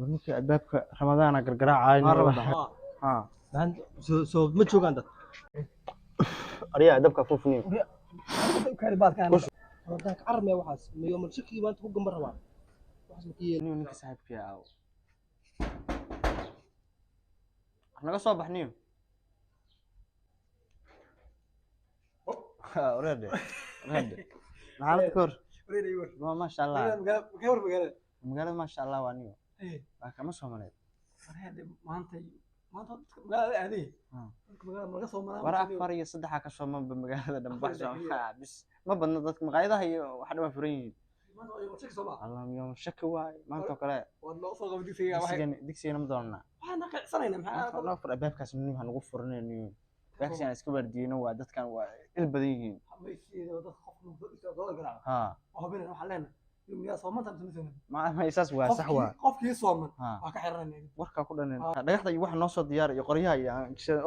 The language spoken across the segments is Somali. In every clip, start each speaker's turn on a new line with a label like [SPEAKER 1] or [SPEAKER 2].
[SPEAKER 1] ninkii albaabka ramadaana gargaraacay ha
[SPEAKER 2] ma joogaan dad
[SPEAKER 1] ariya dabka fufniyo
[SPEAKER 2] kari baad ka anaa wadan ka armay waxaas miyo mal shaki maanta ku gambar rabaa waxaas ma kiyeen
[SPEAKER 1] ninka saaxiibkii ah naga soo baxniyo orade maxaad kor ma sha Allah magaalada ma sha Allah waa niyo waa kama soo maray
[SPEAKER 2] maanta magaalada aadey magaalada laga soo maraa
[SPEAKER 1] war afar iyo saddex ka soo man magaalada dhanbax bis ma badna dadka maqaayadaha iyo wax dhan furan yihiin
[SPEAKER 2] maanta ay shaki soo baa
[SPEAKER 1] Allah miyo shaki waay maanta kale
[SPEAKER 2] wad loo soo qabo
[SPEAKER 1] digsiga ma doona
[SPEAKER 2] waxaan ka xisanaynaa maxaa
[SPEAKER 1] loo fur albaabkaas nin waxaan ugu furnaynayo baaksan iska wardiyayna waa dadkan waa il badan yihiin
[SPEAKER 2] hamaysiido dad qof soo garaac
[SPEAKER 1] ha
[SPEAKER 2] hubin waxaan leenahay miyaa soomanta tumsan
[SPEAKER 1] ma isaas waa sax waa
[SPEAKER 2] qofkii sooman waa ka xiranay
[SPEAKER 1] warka ku dhaneen dhagaxda iyo wax noo soo diyaar iyo qoryaha iyo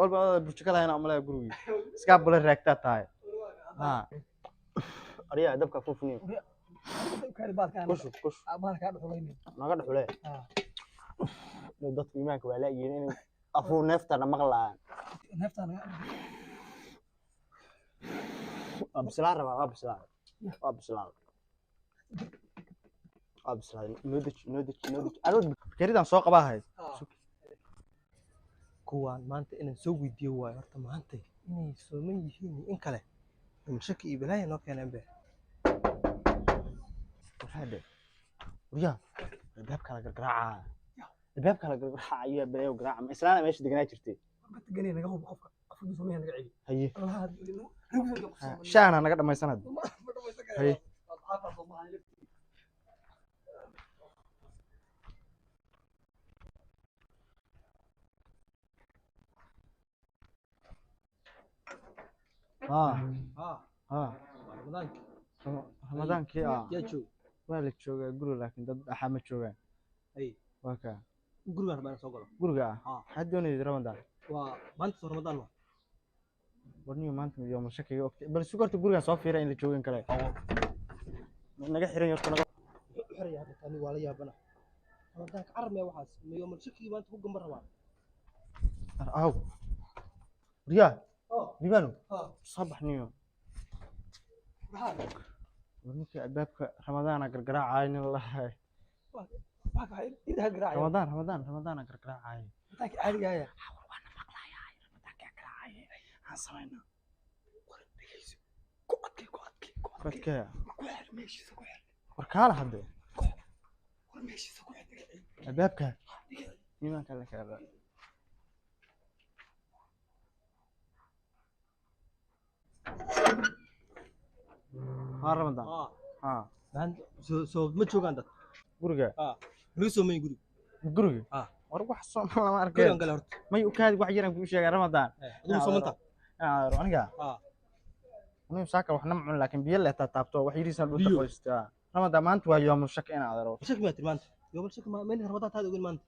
[SPEAKER 1] olba burjukada hayna amala guriga iska bula raagta tahay ha ariya dabka fufniyo
[SPEAKER 2] kari baad ka anaa
[SPEAKER 1] kush
[SPEAKER 2] abaal ka dhaxulayna
[SPEAKER 1] naga dhaxulay dadku iimaanka waa la yihiin in afu neeftana maqlaan
[SPEAKER 2] neeftana
[SPEAKER 1] absalaar raba absalaar noodij arood fikridan soo qabahay
[SPEAKER 2] kuwaan maanta inaan soo weydiiyo waayo horta maanta inay sooman yihiin in kale shaki iyo balaayo noo keeneen be
[SPEAKER 1] warhade wariya albaabka la gargaraaca iyo balaayo garaaca ma islaana meesha deganaa jirtay
[SPEAKER 2] bad ganay naga hub qofka afadu sameeyay naga celi
[SPEAKER 1] haye shaana naga dhamaysanad haye ramadaankii waa la joogaa guriga laakiin dad dhaxaa ma joogaan waa kaa
[SPEAKER 2] guriga rabaa soo galo
[SPEAKER 1] guriga waxaad doonaysid ramadaan
[SPEAKER 2] waa maanta soo ramadaan
[SPEAKER 1] warniyo maanta yooma shakiga ogtay bal sugarta guriga soo fiira in la joogin kale naga xiran yorta naga
[SPEAKER 2] xiraya tani waa la yaabana ramadaan ka armay waxaas miyo mal shaki maanta ku gambar rabaa
[SPEAKER 1] aw riya dibano sabax niyo ninkii albaabka ramadaana gargaraacay nin lahay ramadaana gargaraacay
[SPEAKER 2] intaanki caadigaaya
[SPEAKER 1] waana maqlayaa ramadaanka gargaraacay aan samayna
[SPEAKER 2] ku adkay
[SPEAKER 1] war kaala hadde
[SPEAKER 2] war meeshiisa ku xidhay
[SPEAKER 1] albaabka iimaanka la kala رمضان
[SPEAKER 2] soo ma joogaan dad
[SPEAKER 1] guriga
[SPEAKER 2] laga soomay
[SPEAKER 1] guriga war wax Soomaali ma arkay may u kaadi wax yaran ku sheegay Ramadan
[SPEAKER 2] aduu soomanta
[SPEAKER 1] aniga aniga saaka wax namcun laakiin biyo la taabto wax yirisan dhulka qoysta Ramadan maanta waa yoom shak in aadaro
[SPEAKER 2] shak ma tirmaanta yoom shak ma meel Ramadan taad ogeyn maanta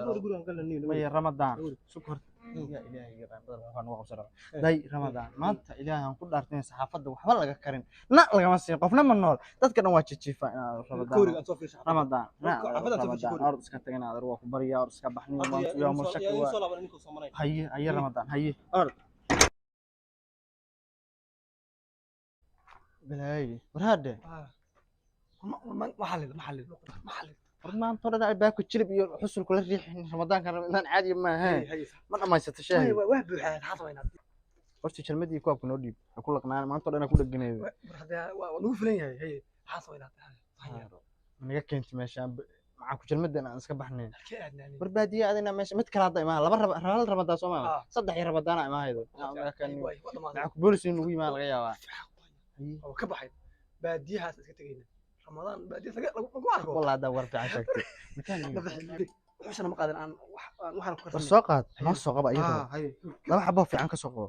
[SPEAKER 2] guriga galnaa
[SPEAKER 1] may Ramadan sukar يا إلهي رمضان وقصر داي رمضان ما أنت إلهي هم كل أرتين صحافة وحبل لك كريم لا لك ما سين قفنا من النور تذكر نواجه شيفا رمضان رمضان أرض سكتنا هذا روح بريا أرض سكبحني يوم الشكوى هي رمضان هي أرض بلاي برهده
[SPEAKER 2] محل
[SPEAKER 1] ما أنت ترى الباك وتشرب يحصل كل ريح رمضان كان رمضان عادي ما هي ما يستشاهد
[SPEAKER 2] واه بوحان حاطوينات
[SPEAKER 1] horta jalmadii koobka noo dhiib ku laqnaan maanta dhan ku dhaganay
[SPEAKER 2] waa filan yahay hay xaasooynaad
[SPEAKER 1] naga keentay meesha maxaa ku jalmadan aan iska baxnay barbaadiye adina meesha mid kala hadda laba Ramadan Soomaaliya saddex Ramadan ay maahaydo maxaa ku booliis inuu yimaado laga yaabaa
[SPEAKER 2] oo ka baxay baadiyahaas iska tagayna Ramadan baadiyaha lagu arko
[SPEAKER 1] wallahi da warta ashagtay
[SPEAKER 2] waxaan ma qaadan aan waxaan ku
[SPEAKER 1] soo qaad noo soo qaba iyada laba xabo fiican ka soo qabo